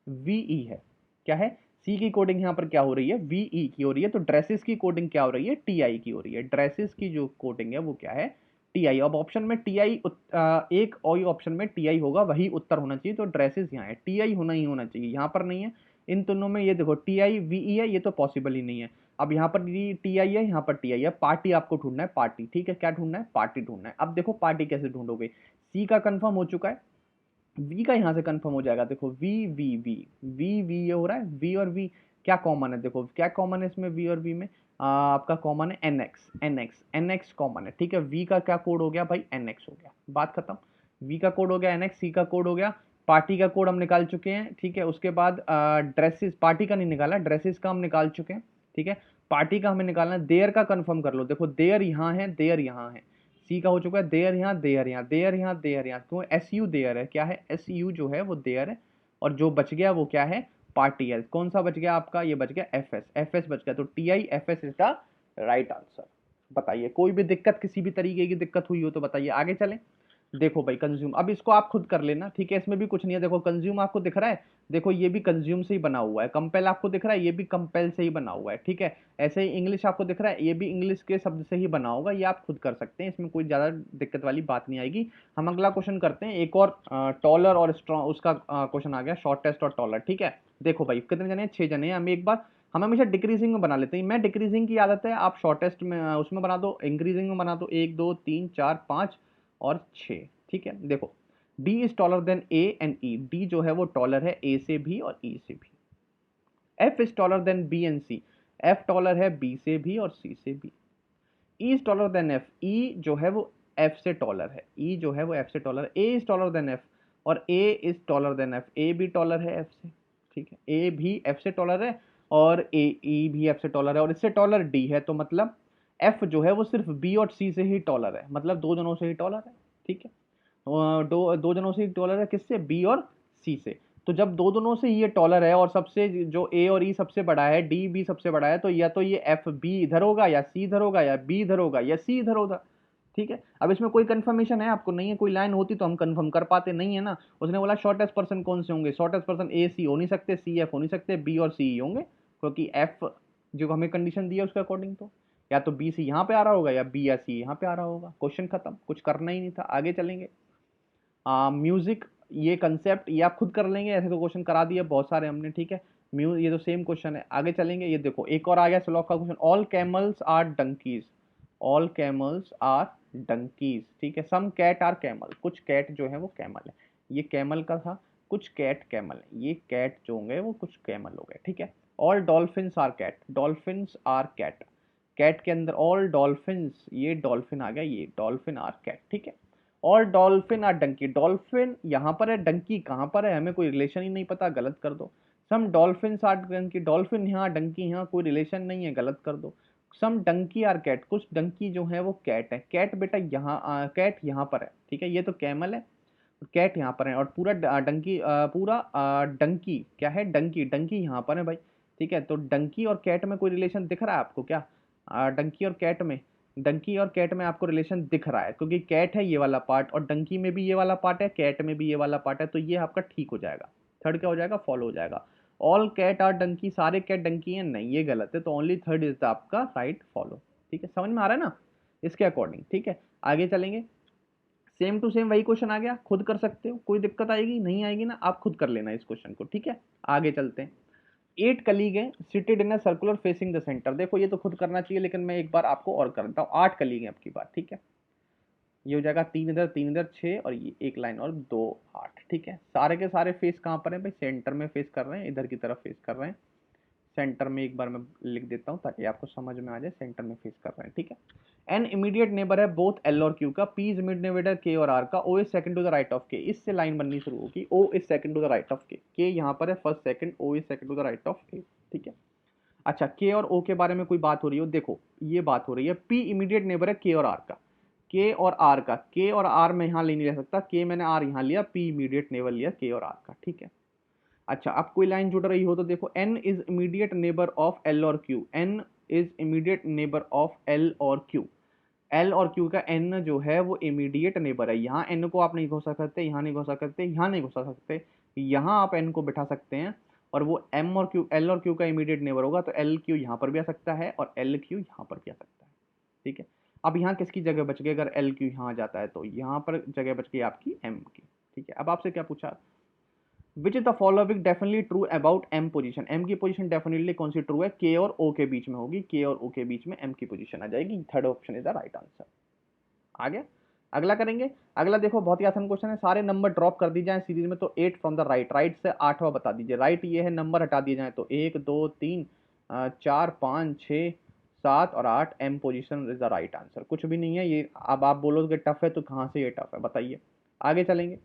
वीई है, क्या है, सी की कोडिंग यहाँ पर क्या हो रही है, वीई की हो रही है। तो ड्रेसेस की कोडिंग क्या हो रही है, टीआई की हो रही है। ड्रेसेस की जो कोडिंग है वो क्या है, टीआई। अब ऑप्शन में टीआई, एक और ऑप्शन में टीआई होगा, वही उत्तर होना चाहिए। तो ड्रेसेस यहाँ है, टीआई होना ही होना चाहिए, यहाँ पर नहीं है। इन दोनों में ये देखो टीआई वीई है, ये तो पॉसिबल ही नहीं है। अब यहाँ पर टीआई है, यहाँ पर टीआई है, पार्टी आपको ढूंढना है, पार्टी, ठीक है। क्या ढूंढना है, पार्टी ढूंढना है। अब देखो पार्टी कैसे ढूंढोगे, सी का कंफर्म हो चुका है, वी का यहां से कंफर्म हो जाएगा। देखो V V V V V ये हो रहा है, वी और वी क्या कॉमन है, देखो क्या कॉमन है इसमें वी और वी में, आपका कॉमन है एनएक्स, एनएक्स एनएक्स कॉमन है, ठीक है। वी का क्या कोड हो गया भाई, एनएक्स हो गया, बात खत्म। वी का कोड हो गया एनएक्स, सी का कोड हो गया, पार्टी का कोड हम निकाल चुके हैं, ठीक है। उसके बाद ड्रेसेस, पार्टी का नहीं निकाला, ड्रेसेस का हम निकाल चुके हैं, ठीक है। पार्टी का हमें निकालना है, देयर का कंफर्म कर लो, देखो देयर यहाँ है, देयर यहाँ है, सी का हो चुका है, देयर यहाँ, देयर यहाँ, देयर यहाँ, देयर यहाँ, क्यों एस यू देयर है, क्या है एस यू जो है वो देयर है, और जो बच गया वो क्या है, पार्टी है। कौन सा बच गया आपका, ये बच गया एफ एस, एफ एस बच गया, तो टी आई एफ एस इसका राइट आंसर। बताइए कोई भी दिक्कत, किसी भी तरीके की दिक्कत हुई हो तो बताइए। आगे चलें, देखो भाई कंज्यूम, अब इसको आप खुद कर लेना, ठीक है। इसमें भी कुछ नहीं है, देखो कंज्यूम आपको दिख रहा है, देखो ये भी कंज्यूम से ही बना हुआ है। कंपेल आपको दिख रहा है, ये भी कंपेल से ही बना हुआ है, ठीक है। ऐसे ही इंग्लिश आपको दिख रहा है, ये भी इंग्लिश के शब्द से ही बना होगा, ये आप खुद कर सकते हैं, इसमें कोई ज्यादा दिक्कत वाली बात नहीं आएगी। हम अगला क्वेश्चन करते हैं, एक और टॉलर और स्ट्रॉन्ग, उसका क्वेश्चन आ गया, शॉर्टेस्ट और टॉलर, ठीक है। देखो भाई कितने जने हैं, 6 जने हैं। हम एक बार, हम हमेशा डिक्रीजिंग में बना लेते हैं, मैं डिक्रीजिंग की आदत है, आप शॉर्टेस्ट में उसमें बना दो, इंक्रीजिंग में बना दो, 1 2 3 4 5 और 6, ठीक है। देखो D is taller then A and E, D जो है वो टॉलर है ए से भी और ई से भी। F is taller than B and C, F taller है बी से भी और सी से भी। E is taller than F, E जो है वो एफ से टॉलर है, ई जो है वो एफ से टॉलर है। ए इज टॉलर देन एफ, और ए इज टॉलर देन एफ, ए भी टॉलर है एफ से, ठीक है। ए भी एफ से टॉलर है और ए ई भी एफ से टॉलर है, और इससे टॉलर डी है, तो मतलब एफ जो है वो सिर्फ बी और सी से ही टॉलर है, मतलब दो जनों से ही टॉलर है, ठीक है। दो जनों से टॉलर है, किससे, बी और सी से। तो जब दो दोनों से ये टॉलर है और सबसे जो ए और ई सबसे बड़ा है, डी बी सबसे बड़ा है, तो या तो ये एफ बी इधर होगा, या सी इधर होगा, या बी इधर होगा, या सी इधर होगा, ठीक है। अब इसमें कोई कंफर्मेशन है आपको, नहीं है, कोई लाइन होती तो हम कंफर्म कर पाते, नहीं है ना। उसने बोला शॉर्टेस्ट पर्सन कौन से होंगे, शॉर्टेस्ट पर्सन ए सी हो नहीं सकते, सी एफ हो नहीं सकते, बी और सी होंगे, क्योंकि एफ जो हमें कंडीशन दी है उसके अकॉर्डिंग। तो या तो बी सी यहाँ पे आ रहा होगा या बी या सी यहाँ पे आ रहा होगा, क्वेश्चन खत्म, कुछ करना ही नहीं था। आगे चलेंगे। म्यूजिक, ये कंसेप्ट ये आप खुद कर लेंगे, ऐसे तो क्वेश्चन करा दिए बहुत सारे हमने, ठीक है। ये तो सेम क्वेश्चन है। आगे चलेंगे, ये देखो एक और आ गया स्लॉक का question, all camels are donkeys, all camels are donkeys, ठीक है। सम कैट आर कैमल, कुछ कैट जो है वो कैमल है, ये कैमल का था, कुछ कैट कैमल है, ये कैट जो होंगे वो कुछ कैमल हो गए, ठीक है। All dolphins are cat, dolphins are cat, cat के अंदर ऑल डॉल्फिन्स, ये डॉल्फिन आ गया, ये डॉल्फिन आर कैट, ठीक है। और डॉल्फिन आर डंकी, डॉल्फिन यहाँ पर है, डंकी कहाँ पर है, हमें कोई रिलेशन ही नहीं पता, गलत कर दो। सम डॉल्फिन्स आर डंकी, डॉल्फिन यहाँ डंकी यहाँ कोई रिलेशन नहीं है, गलत कर दो। सम डंकी आर कैट, कुछ डंकी जो है वो कैट है, कैट बेटा यहाँ कैट यहाँ पर है, ठीक है, ये तो कैमल है, कैट यहाँ पर है, और पूरा डंकी पूरा डंकी क्या है, डंकी, डंकी यहाँ पर है भाई, ठीक है। तो डंकी और कैट में कोई रिलेशन दिख रहा है आपको क्या? डंकी और कैट में, डंकी और कैट में आपको रिलेशन दिख रहा है, क्योंकि कैट है ये वाला पार्ट और डंकी में भी ये वाला पार्ट है, कैट में भी ये वाला पार्ट है, तो ये आपका ठीक हो जाएगा। थर्ड क्या हो जाएगा? फॉलो हो जाएगा। ऑल कैट आर डंकी, सारे कैट डंकी हैं, नहीं ये गलत है, तो ओनली थर्ड इज द आपका राइट फॉलो, ठीक है। समझ में आ रहा है ना इसके अकॉर्डिंग, ठीक है। आगे चलेंगे, सेम टू सेम वही क्वेश्चन आ गया, खुद कर सकते हो, कोई दिक्कत आएगी नहीं, आएगी ना, आप खुद कर लेना इस क्वेश्चन को, ठीक है। आगे चलते हैं। 8 कलीग हैं seated in a circular facing the centre, देखो ये तो खुद करना चाहिए, लेकिन मैं एक बार आपको और कर देता हूँ। 8 कलीग हैं आपकी बात, ठीक है। ये हो जाएगा 3 इधर 3 इधर 6, और ये एक लाइन और 2 8, ठीक है। सारे के सारे फेस कहाँ पर हैं भाई? सेंटर में फेस कर रहे हैं, इधर की तरफ फेस कर रहे हैं, सेंटर में एक बार मैं लिख देता हूँ ताकि आपको समझ में आ जाए, सेंटर में फेस कर रहे हैं, ठीक है। एन इमीडिएट नेबर है बोथ एल और क्यू का, P is immediate neighbour K और आर का, O is second to the right of K, इससे लाइन बननी शुरू होगी, O is second to the right of K यहाँ पर है first second, O is second to the right of A, ठीक है। अच्छा, के और ओ के बारे में कोई बात हो रही हो, देखो ये बात हो रही है, पी इमीडिएट नेबर है के और आर का, के और आर का, के और आर मैं यहाँ नहीं ले सकता, के मैंने आर यहाँ लिया, पी इमीडिएट नेबर लिया के और आर का, ठीक है। अच्छा, अब कोई लाइन जुड़ रही हो तो देखो, n is immediate neighbour of l और q, n is immediate neighbour of l और q, l और q का n जो है वो इमीडिएट नेबर है, यहाँ n को आप नहीं घुसा सकते, यहाँ नहीं घुसा सकते, यहाँ नहीं घुसा सकते, यहाँ आप n को बिठा सकते हैं, और वो m और q, l और q का इमीडिएट नेबर होगा, तो l q यहाँ पर भी आ सकता है और l q यहाँ पर भी आ सकता है, ठीक है। अब यहाँ किसकी जगह बच गई? अगर l q यहाँ आ जाता है तो यहाँ पर जगह बच गई आपकी m की, ठीक है। अब आपसे क्या पूछा, which is the following definitely true about M position, M की पोजीशन डेफिनेटली कौन सी ट्रू है? के और ओ के बीच में होगी, के और ओ के बीच में एम की पोजीशन आ जाएगी, third option is the right answer. आगे अगला करेंगे। अगला देखो बहुत ही आसान क्वेश्चन है, सारे नंबर ड्रॉप कर दी जाए सीरीज में, तो 8 फ्रॉम द राइट, राइट से 8वां बता दीजिए, राइट ये है, नंबर हटा दिए जाए तो 1 2 3 4 5 6 7 और 8, M position is the right answer, कुछ भी नहीं है ये। अब आप बोलोगे टफ है, तो कहाँ से ये टफ है बताइए। आगे चलेंगे,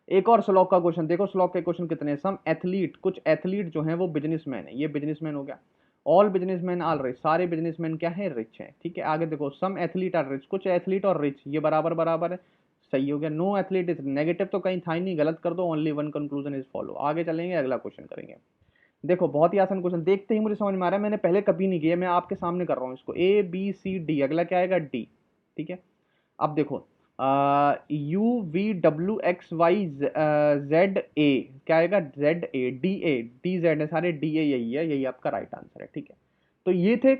एक और स्लॉक का क्वेश्चन देखो, स्लॉक के क्वेश्चन कितने हैं। सम एथलीट, कुछ एथलीट जो हैं वो बिजनेसमैन है, ये बिजनेसमैन हो गया, ऑल बिजनेसमैन आर रिच, सारे बिजनेसमैन क्या है? रिच हैं, ठीक है। आगे देखो, सम एथलीट आर रिच, कुछ एथलीट और रिच, ये बराबर बराबर है, सही हो गया। नो एथलीट इज नेगेटिव तो कहीं था ही नहीं, गलत कर दो, only one conclusion is follow. आगे चलेंगे, अगला क्वेश्चन करेंगे। देखो बहुत ही आसान क्वेश्चन, देखते ही मुझे समझ में आ रहा है, मैंने पहले कभी नहीं किया, मैं आपके सामने कर रहा हूँ इसको। ए बी सी डी, अगला क्या आएगा? डी, ठीक है। अब देखो U V W X Y Z A, क्या आएगा? Z A, D A, D Z है, सारे डी ए यही है, यही आपका राइट आंसर है, ठीक है। तो ये थे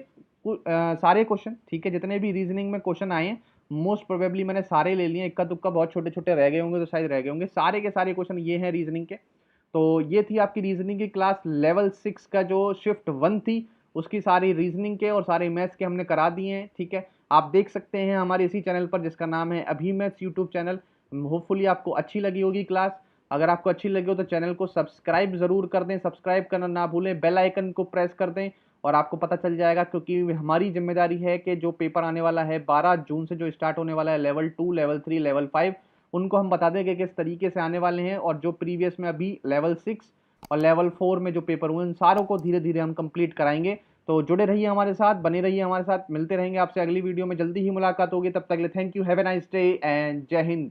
सारे क्वेश्चन, ठीक है, जितने भी रीजनिंग में क्वेश्चन आए हैं मोस्ट प्रोबेबली मैंने सारे ले लिए, इक्का दुक्का बहुत छोटे छोटे रह गए होंगे तो शायद रह गए होंगे, सारे के सारे क्वेश्चन ये हैं रीजनिंग के। तो ये थी आपकी रीजनिंग की क्लास, लेवल 6 का जो शिफ्ट 1 थी, उसकी सारी रीजनिंग के और सारे मैथ्स के हमने करा दिए हैं, ठीक है। आप देख सकते हैं हमारे इसी चैनल पर जिसका नाम है अभी मैथ्स यूट्यूब चैनल। होपफुली आपको अच्छी लगी होगी क्लास, अगर आपको अच्छी लगी हो तो चैनल को सब्सक्राइब जरूर कर दें, सब्सक्राइब करना ना भूलें, बेल आइकन को प्रेस कर दें और आपको पता चल जाएगा, क्योंकि हमारी जिम्मेदारी है कि जो पेपर आने वाला है 12 जून से जो स्टार्ट होने वाला है, लेवल 2 लेवल 3 लेवल 5, उनको हम बता दें कि किस तरीके से आने वाले हैं, और जो प्रीवियस में अभी लेवल 6 और लेवल 4 में जो पेपर हुए उन सारों को धीरे धीरे हम कंप्लीट कराएंगे। तो जुड़े रहिए हमारे साथ, बने रहिए हमारे साथ, मिलते रहेंगे आपसे अगली वीडियो में, जल्दी ही मुलाकात होगी, तब तक के लिए thank you, have a nice day and जय हिंद।